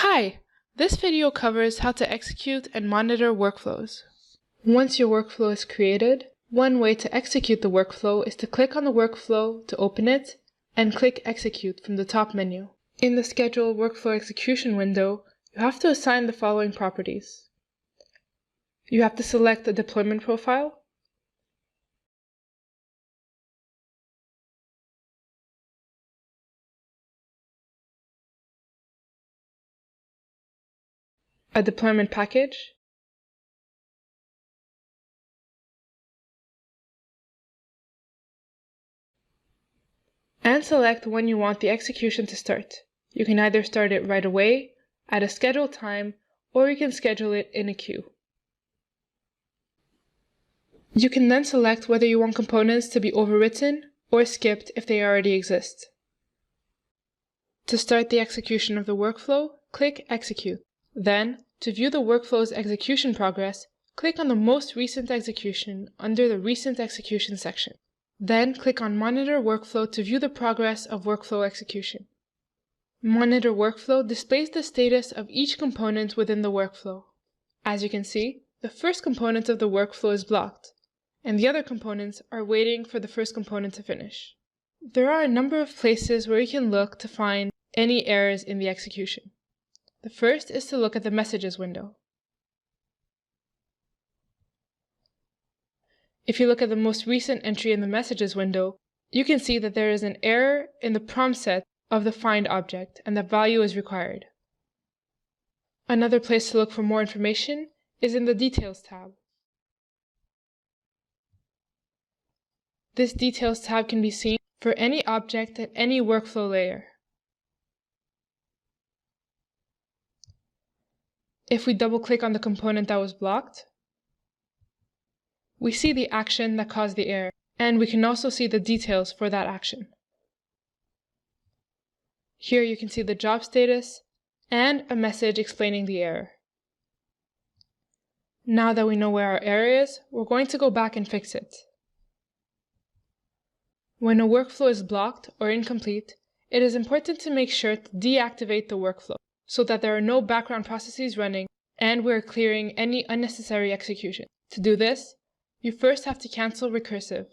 Hi! This video covers how to execute and monitor workflows. Once your workflow is created, one way to execute the workflow is to click on the workflow to open it and click Execute from the top menu. In the Schedule Workflow Execution window, you have to assign the following properties. You have to select the deployment profile, a deployment package, and select when you want the execution to start. You can either start it right away, at a scheduled time, or you can schedule it in a queue. You can then select whether you want components to be overwritten or skipped if they already exist. To start the execution of the workflow, click Execute. Then, to view the workflow's execution progress, click on the most recent execution under the Recent Execution section. Then click on Monitor Workflow to view the progress of workflow execution. Monitor Workflow displays the status of each component within the workflow. As you can see, the first component of the workflow is blocked, and the other components are waiting for the first component to finish. There are a number of places where you can look to find any errors in the execution. The first is to look at the Messages window. If you look at the most recent entry in the Messages window, you can see that there is an error in the prompt set of the find object and that value is required. Another place to look for more information is in the Details tab. This Details tab can be seen for any object at any workflow layer. If we double-click on the component that was blocked, we see the action that caused the error, and we can also see the details for that action. Here you can see the job status and a message explaining the error. Now that we know where our error is, we're going to go back and fix it. When a workflow is blocked or incomplete, it is important to make sure to deactivate the workflow so that there are no background processes running and we're clearing any unnecessary execution. To do this, you first have to cancel recursive.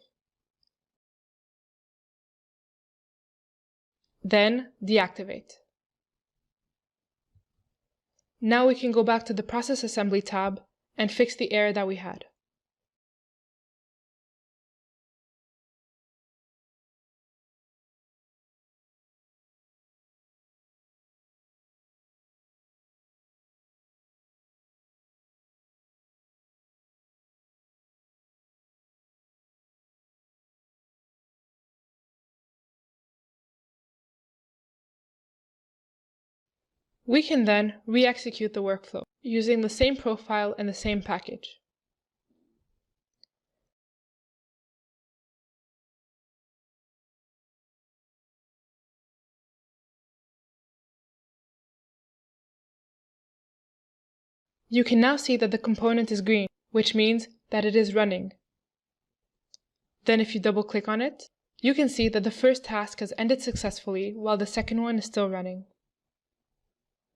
Then deactivate. Now we can go back to the Process Assembly tab and fix the error that we had. We can then re-execute the workflow using the same profile and the same package. You can now see that the component is green, which means that it is running. Then if you double-click on it, you can see that the first task has ended successfully while the second one is still running.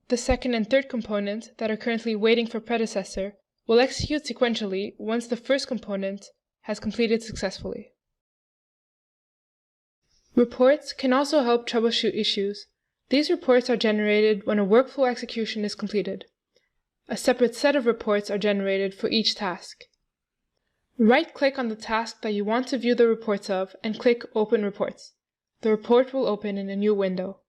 The second and third component that are currently waiting for predecessor will execute sequentially once the first component has completed successfully. Reports can also help troubleshoot issues. These reports are generated when a workflow execution is completed. A separate set of reports are generated for each task. Right-click on the task that you want to view the reports of and click Open Reports. The report will open in a new window.